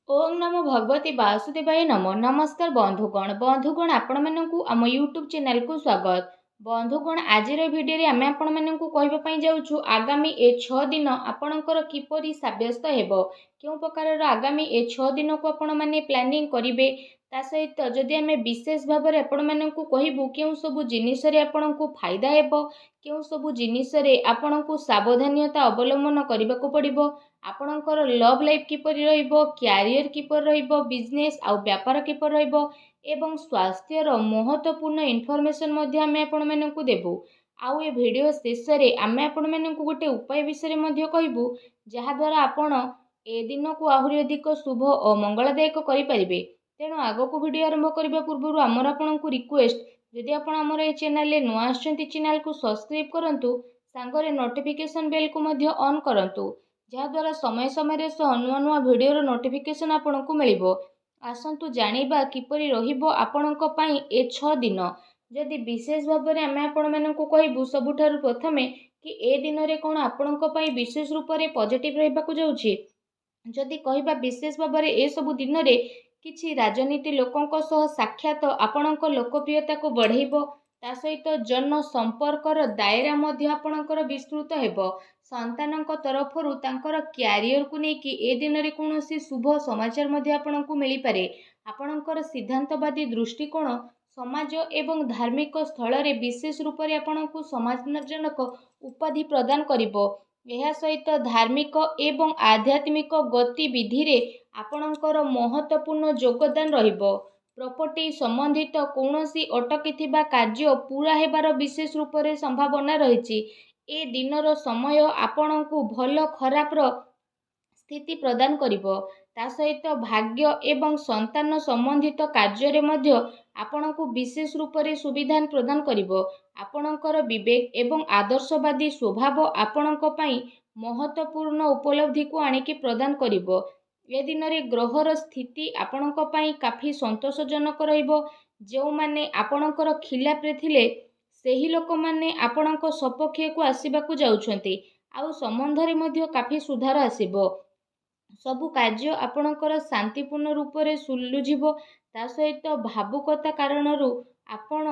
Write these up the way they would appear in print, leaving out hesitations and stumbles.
ओम नमो भगवती वासुदेवाय नमो नमस्कार बंधुगण आपण मानकु आम यूट्यूब चैनल को स्वागत। बंधुगण आज भिडियो आम आपण मानकु कहबा पई जाउछु आगामी ए 6 दिन आपणकर किपरि साब्यस्त हेबो केउ प्रकार आगामी ए 6 दिन को आपण माने प्लानिंग करिवे ता सहित जदि आम विशेष भाव में आपण मानकु कहबु केउ सब जिनिस रे आपणकु फायदा हेबो केउ सब जिनिस रे आपणकु सावधानता अवलंबन करबाको पड़िबो आपणकर लव लाइफ किपरि रहिबो क्यारियर किपरि रहिबो बिजनेस आउ व्यापार किपरि रहिबो एवं स्वास्थ्यर महत्वपूर्ण इनफॉरमेशन मध्ये आमे आपण मानकु देबु। आउ ए वीडियो शेष रे आमे आपण मानकु गोटे उपाय विषय मध्ये कहबु जहा द्वारा आपण ए दिन को आहुरी अधिक शुभ और मंगलदायक करि परिबे। तेणु आगो को वीडियो आरंभ करबा पूर्व आमर आपनकु रिक्वेस्ट जदि आपण आमर ए चैनल ले नुआ आछंती चैनल को सब्सक्राइब करंतु सांगरे नोटिफिकेशन बेल को मध्ये ऑन करंतु जहाद्वारा समय समय नुआ नुआ वीडियो नोटिफिकेशन आपन को मिलिबो। आसंतु जानिबा किपरि रहिबो आपणक पई ए 6 दिन जदि विशेष भाव में आमे आपण मानकु कहबु सबुठारु प्रथमे कि ए दिन रे कोन आपणक पई विशेष रूप रे पॉजिटिव रहबाकू जाउछि। जदि कहबा विशेष भाव में ए सब दिन रे किछि राजनीति लोकंक सह साक्षात आपणक लोकप्रियता को बढ़ेइबो ता सहित जन संपर्कर दायरा मध्य आपणकर विस्तृत हेबो। संतानक तरफरु तांकर क्यारियर को लेकिन ए दिन रे कोनोसी शुभ समाचार मध्ये आपणकु मिली पारे। आपणकर सिद्धांतवादी दृष्टिकोण समाज एवं धार्मिक स्थल रे विशेष रूप रे आपणकु समाजजनक उपाधि प्रदान करिवो। यह सहित धार्मिक एवं आध्यात्मिक गतिविधि रे आपणकर महत्वपूर्ण योगदान रहिबो। प्रॉपर्टी संबंधित कौनसी अटकी कार्य पूरा हेबार विशेष रूप रे संभावना रहिछि। ए दिनर समय आपणकु भल खराबर स्थिति प्रदान करिवो ता सहित भाग्य एवं संतान संबंधित कार्य रे मध्य आपणकु विशेष रूप रे सुविधा प्रदान करिवो। आपणकर विवेक एवं आदर्शवादी स्वभाव आपणक पई महत्वपूर्ण उपलब्धि को आनिकी प्रदान करिवो। ए दिन रे ग्रहर स्थिति आपणक पई काफी संतोषजनक रहिबो। जो माने आपणकर खिलाफ रे थिले सेही लोक माने आपणक सपक्ष को आसीबाकू जाउछंती आउ संबंध रे मध्य काफी सुधार आसीबो। सबु कार्य आपणकर शांतिपूर्ण रूप रे सुलुझिबो ता सहित भावुकता कारणरू आपण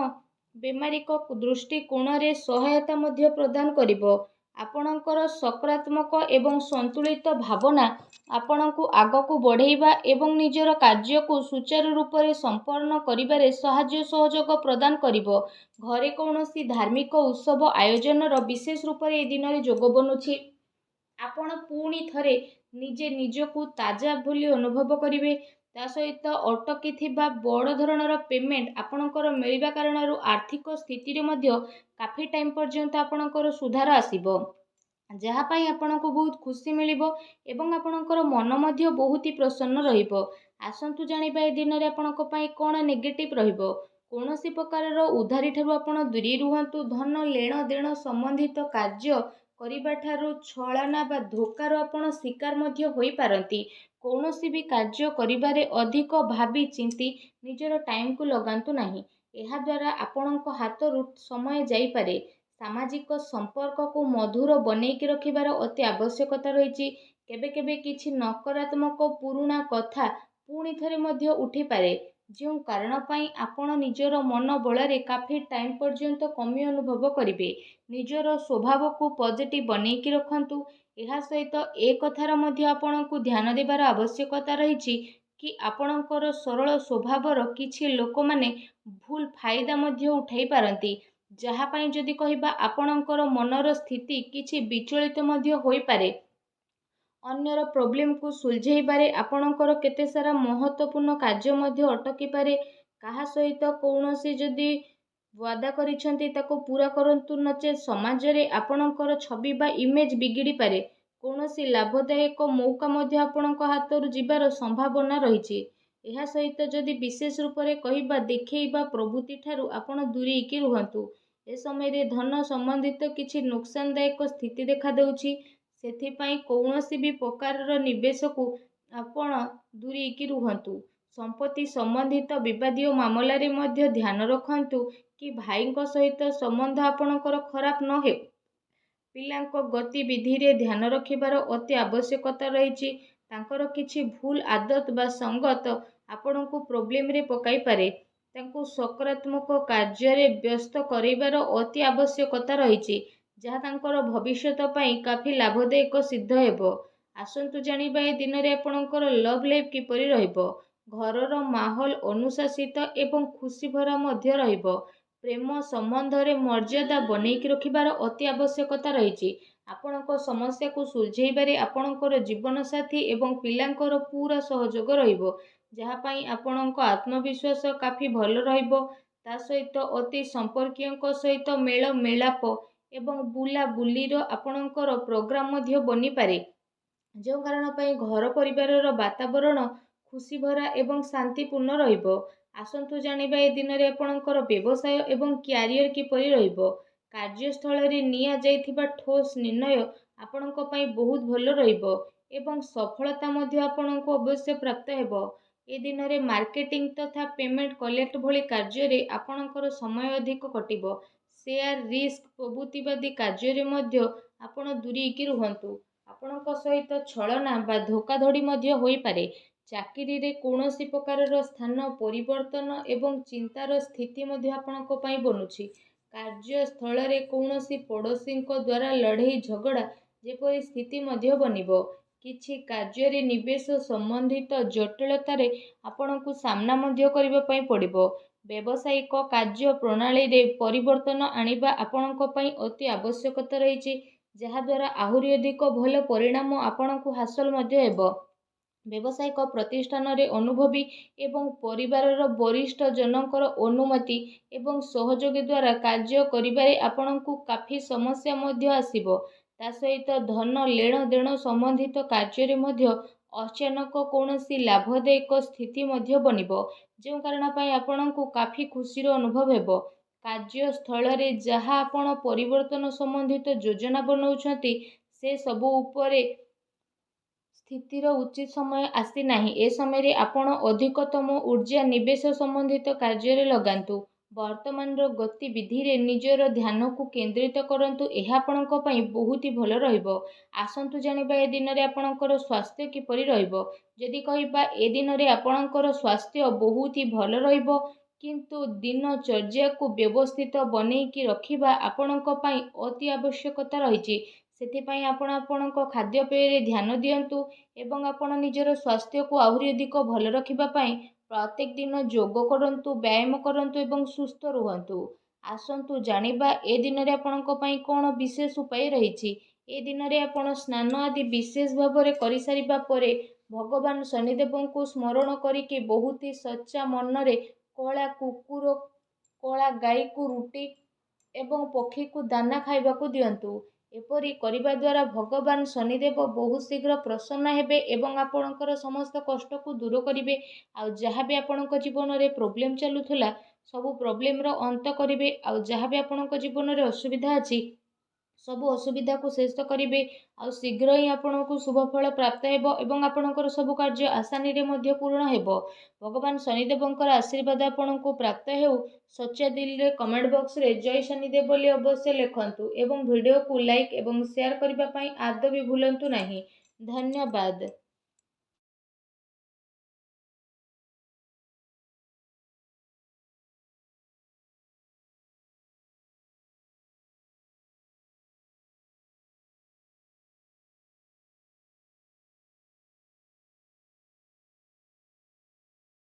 बेमारिक दृष्टिकोण रे सहायता मध्य प्रदान करिवो। आपणकर सकारात्मक एवं संतुलित भावना आपणकु आगकू बढ़ेइबा एवं निजर कार्य को सुचारू रूप रे संपन्न करिबारे सहाय्य सहयोग प्रदान करिवो। घरे कौनसी धार्मिक उत्सव आयोजन विशेष रूप रे ए दिन रे जोग बनुछि। आपण पुणी थरे निजे निजकू ताजा बोली अनुभव करिवे ता सहित अटकी थिबा बड़ धरणर पेमेंट आपणकर मिलिबा कारणरू आर्थिक स्थिति रे मध्य काफी टाइम पर्यंत आपणकर सुधार आसीबो जहा पई आपणको बहुत खुशी मिलिबो एवं आपणकर मन मध्य बहुत ही प्रसन्न रहिबो। आसंतु जानिबा ए दिन रे आपणको पई कोन नेगेटिव रहिबो। कौनसी प्रकार उधारी ठारू आपण दूरी रुहंतु। धन लेण देण संबंधित कार्य करिबा ठारू छलना बा धोकार आपण शिकार मध्य होई पारंती। कौनसी भी कार्य करिबारे अधिक भाबी चिंती निजर टाइम को लगांतु नाही। एहा द्वारा आपणक हाथरू समय जाई पारे। सामाजिक संपर्क को मधुर बनैकी रखिबार अति आवश्यकता रही। केबे केबे किछि नकारात्मक पुराणा कथा पुणी थरे मध्य उठी पारे जो कारण पाई आपण निजर मन बଳରେ काफी टाइम पर्यंत कमी अनुभव करिवे। निजर स्वभाव को पॉजिटिव बनैकी रखंतु। एहा सहित ए कथार मध्य आपणकु ध्यान देबार आवश्यकता रही कि आपणकर सरल स्वभावर किछि लोक माने भूल फायदा मध्य उठाई पारंती जहा पाई जदि कहिबा आपणकर मनर स्थिति किछि विचलित मध्य होई पारे। अन्यर प्रॉब्लम को सुलझेबारे आपणकर केते सारा महत्वपूर्ण कार्य मध्य अटकी पारे। कहा सहित कौनसी जदि वादा करिसंती ताको पूरा करंतु नचे समाज रे आपणकर छवि बा इमेज बिगिड़ी पारे। कौनसी लाभदायक मौका मध्य आपणक हाथरू जिबार संभावना रहिछि। एहा सहित जदि विशेष रूप रे कहिबा देखैबा प्रवृत्ति ठारू आपण दूरी की रुहंतु। ए समय रे धन संबंधित किछि नुकसानदायक स्थिति देखा देउछि सेथिपाई कौनसी भी प्रकार निवेश को आपण दूरी की रुहंतु। संपत्ति संबंधित विवादीय मामला रे मध्य ध्यान रखंतु कि भाईक सहित संबंध आपणकर खराब न हे। पिलांक गतिविधि रे ध्यान रखिबार अति आवश्यकता रही। ତାଙ୍କର କିଛି ଭୁଲ ଆଦତ ବା ସଙ୍ଗତ ଆପଣଙ୍କୁ ପ୍ରୋବ୍ଲେମରେ ପକାଇ ପାରେ। ତାଙ୍କୁ ସକାରାତ୍ମକ କାର୍ଯ୍ୟରେ ବ୍ୟସ୍ତ କରାଇବାର ଅତି ଆବଶ୍ୟକତା ରହିଛି, ଯାହା ତାଙ୍କର ଭବିଷ୍ୟତ ପାଇଁ କାଫି ଲାଭଦାୟକ ସିଦ୍ଧ ହେବ। ଆସନ୍ତୁ ଜାଣିବା ଏ ଦିନରେ ଆପଣଙ୍କର ଲଭ୍ ଲାଇଫ୍ କିପରି ରହିବ। ଘରର ମାହୋଲ ଅନୁଶାସିତ ଏବଂ ଖୁସି ଭରା ମଧ୍ୟ ରହିବ। ପ୍ରେମ ସମ୍ବନ୍ଧରେ ମର୍ଯ୍ୟାଦା ବନେଇକି ରଖିବାର ଅତି ଆବଶ୍ୟକତା ରହିଛି। ଆପଣଙ୍କ ସମସ୍ୟାକୁ ସୁଲଝାଇବାରେ ଆପଣଙ୍କର ଜୀବନସାଥୀ ଏବଂ ପିଲାଙ୍କର ପୁରା ସହଯୋଗ ରହିବ, ଯାହା ପାଇଁ ଆପଣଙ୍କ ଆତ୍ମବିଶ୍ୱାସ କାଫି ଭଲ ରହିବ। ତା ସହିତ ଅତି ସମ୍ପର୍କୀୟଙ୍କ ସହିତ ମେଳ ମେଳାପ ଏବଂ ବୁଲାବୁଲିର ଆପଣଙ୍କର ପ୍ରୋଗ୍ରାମ ମଧ୍ୟ ବନିପାରେ, ଯେଉଁ କାରଣ ପାଇଁ ଘର ପରିବାରର ବାତାବରଣ ଖୁସି ଭରା ଏବଂ ଶାନ୍ତିପୂର୍ଣ୍ଣ ରହିବ। ଆସନ୍ତୁ ଜାଣିବା ଏ ଦିନରେ ଆପଣଙ୍କର ବ୍ୟବସାୟ ଏବଂ କ୍ୟାରିୟର କିପରି ରହିବ। କାର୍ଯ୍ୟସ୍ଥଳରେ ନିଆଯାଇଥିବା ଠୋସ୍ ନିର୍ଣ୍ଣୟ ଆପଣଙ୍କ ପାଇଁ ବହୁତ ଭଲ ରହିବ ଏବଂ ସଫଳତା ମଧ୍ୟ ଆପଣଙ୍କୁ ଅବଶ୍ୟ ପ୍ରାପ୍ତ ହେବ। ଏ ଦିନରେ ମାର୍କେଟିଂ ତଥା ପେମେଣ୍ଟ କଲେକ୍ଟ ଭଳି କାର୍ଯ୍ୟରେ ଆପଣଙ୍କର ସମୟ ଅଧିକ କଟିବ। ସେୟାର ରିସ୍କ ପ୍ରଭୃତିବାଦୀ କାର୍ଯ୍ୟରେ ମଧ୍ୟ ଆପଣ ଦୂରେଇକି ରୁହନ୍ତୁ। ଆପଣଙ୍କ ସହିତ ଛଳନା ବା ଧୋକାଧଡ଼ି ମଧ୍ୟ ହୋଇପାରେ। ଚାକିରିରେ କୌଣସି ପ୍ରକାରର ସ୍ଥାନ ପରିବର୍ତ୍ତନ ଏବଂ ଚିନ୍ତାର ସ୍ଥିତି ମଧ୍ୟ ଆପଣଙ୍କ ପାଇଁ ବନୁଛି। କାର୍ଯ୍ୟସ୍ଥଳରେ କୌଣସି ପଡ଼ୋଶୀଙ୍କ ଦ୍ୱାରା ଲଢ଼େଇ ଝଗଡ଼ା ଯେପରି ସ୍ଥିତି ମଧ୍ୟ ବନିବ। କିଛି କାର୍ଯ୍ୟରେ ନିବେଶ ସମ୍ବନ୍ଧିତ ଜଟିଳତାରେ ଆପଣଙ୍କୁ ସାମ୍ନା ମଧ୍ୟ କରିବା ପାଇଁ ପଡ଼ିବ। ବ୍ୟବସାୟିକ କାର୍ଯ୍ୟ ପ୍ରଣାଳୀରେ ପରିବର୍ତ୍ତନ ଆଣିବା ଆପଣଙ୍କ ପାଇଁ ଅତି ଆବଶ୍ୟକତା ରହିଛି, ଯାହାଦ୍ୱାରା ଆହୁରି ଅଧିକ ଭଲ ପରିଣାମ ଆପଣଙ୍କୁ ହାସଲ ମଧ୍ୟ ହେବ। ବ୍ୟବସାୟିକ ପ୍ରତିଷ୍ଠାନରେ ଅନୁଭବୀ ଏବଂ ପରିବାରର ବରିଷ୍ଠ ଜନଙ୍କର ଅନୁମତି ଏବଂ ସହଯୋଗ ଦ୍ୱାରା କାର୍ଯ୍ୟ କରିବାରେ ଆପଣଙ୍କୁ କାଫି ସମସ୍ୟା ମଧ୍ୟ ଆସିବ। ତା ସହିତ ଧନ ଲେଣ ଦେଣ ସମ୍ବନ୍ଧିତ କାର୍ଯ୍ୟରେ ମଧ୍ୟ ଅଚାନକ କୌଣସି ଲାଭଦାୟକ ସ୍ଥିତି ମଧ୍ୟ ବନିବ, ଯେଉଁ କାରଣ ପାଇଁ ଆପଣଙ୍କୁ କାଫି ଖୁସିର ଅନୁଭବ ହେବ। କାର୍ଯ୍ୟସ୍ଥଳରେ ଯାହା ଆପଣ ପରିବର୍ତ୍ତନ ସମ୍ବନ୍ଧିତ ଯୋଜନା ବନାଉଛନ୍ତି, ସେ ସବୁ ଉପରେ ସ୍ଥିତିର ଉଚିତ ସମୟ ଆସିନାହିଁ। ଏ ସମୟରେ ଆପଣ ଅଧିକତମ ଊର୍ଜା ନିବେଶ ସମ୍ବନ୍ଧିତ କାର୍ଯ୍ୟରେ ଲଗାନ୍ତୁ। ବର୍ତ୍ତମାନର ଗତିବିଧିରେ ନିଜର ଧ୍ୟାନକୁ କେନ୍ଦ୍ରିତ କରନ୍ତୁ, ଏହା ଆପଣଙ୍କ ପାଇଁ ବହୁତ ଭଲ ରହିବ। ଆସନ୍ତୁ ଜାଣିବା ଏ ଦିନରେ ଆପଣଙ୍କର ସ୍ୱାସ୍ଥ୍ୟ କିପରି ରହିବ। ଯଦି କହିବା ଏ ଦିନରେ ଆପଣଙ୍କର ସ୍ୱାସ୍ଥ୍ୟ ବହୁତ ଭଲ ରହିବ, କିନ୍ତୁ ଦିନଚର୍ଯ୍ୟାକୁ ବ୍ୟବସ୍ଥିତ ବନେଇକି ରଖିବା ଆପଣଙ୍କ ପାଇଁ ଅତି ଆବଶ୍ୟକତା ରହିଛି। ସେଥିପାଇଁ ଆପଣ ଆପଣଙ୍କ ଖାଦ୍ୟପେୟରେ ଧ୍ୟାନ ଦିଅନ୍ତୁ ଏବଂ ଆପଣ ନିଜର ସ୍ୱାସ୍ଥ୍ୟକୁ ଆହୁରି ଅଧିକ ଭଲ ରଖିବା ପାଇଁ ପ୍ରତ୍ୟେକ ଦିନ ଯୋଗ କରନ୍ତୁ, ବ୍ୟାୟାମ କରନ୍ତୁ ଏବଂ ସୁସ୍ଥ ରୁହନ୍ତୁ। ଆସନ୍ତୁ ଜାଣିବା ଏ ଦିନରେ ଆପଣଙ୍କ ପାଇଁ କ'ଣ ବିଶେଷ ଉପାୟ ରହିଛି। ଏ ଦିନରେ ଆପଣ ସ୍ନାନ ଆଦି ବିଶେଷ ଭାବରେ କରିସାରିବା ପରେ ଭଗବାନ ଶନିଦେବଙ୍କୁ ସ୍ମରଣ କରିକି ବହୁତ ସଚ୍ଚା ମନରେ କଳା କୁକୁର, କଳା ଗାଈକୁ ରୁଟି ଏବଂ ପକ୍ଷୀକୁ ଦାନା ଖାଇବାକୁ ଦିଅନ୍ତୁ। ଏପରି କରିବା ଦ୍ୱାରା ଭଗବାନ ଶନିଦେବ ବହୁତ ଶୀଘ୍ର ପ୍ରସନ୍ନ ହେବେ ଏବଂ ଆପଣଙ୍କର ସମସ୍ତ କଷ୍ଟକୁ ଦୂର କରିବେ। ଆଉ ଯାହା ବି ଆପଣଙ୍କ ଜୀବନରେ ପ୍ରୋବ୍ଲେମ୍ ଚାଲୁଥିଲା, ସବୁ ପ୍ରୋବ୍ଲେମର ଅନ୍ତ କରିବେ। ଆଉ ଯାହା ବି ଆପଣଙ୍କ ଜୀବନରେ ଅସୁବିଧା ଅଛି, ସବୁ ଅସୁବିଧାକୁ ଶେଷ କରିବେ। ଆଉ ଶୀଘ୍ର ହିଁ ଆପଣଙ୍କୁ ଶୁଭଫଳ ପ୍ରାପ୍ତ ହେବ ଏବଂ ଆପଣଙ୍କର ସବୁ କାର୍ଯ୍ୟ ଆସାନୀରେ ମଧ୍ୟ ପୂରଣ ହେବ। ଭଗବାନ ଶନିଦେବଙ୍କର ଆଶୀର୍ବାଦ ଆପଣଙ୍କୁ ପ୍ରାପ୍ତ ହେଉ। ସଚ୍ଚା ଦିଲରେ କମେଣ୍ଟ ବକ୍ସରେ ଜୟ ଶନିଦେବ ବୋଲି ଅବଶ୍ୟ ଲେଖନ୍ତୁ ଏବଂ ଭିଡ଼ିଓକୁ ଲାଇକ୍ ଏବଂ ସେୟାର କରିବା ପାଇଁ ଆଦୌ ବି ଭୁଲନ୍ତୁ ନାହିଁ। ଧନ୍ୟବାଦ।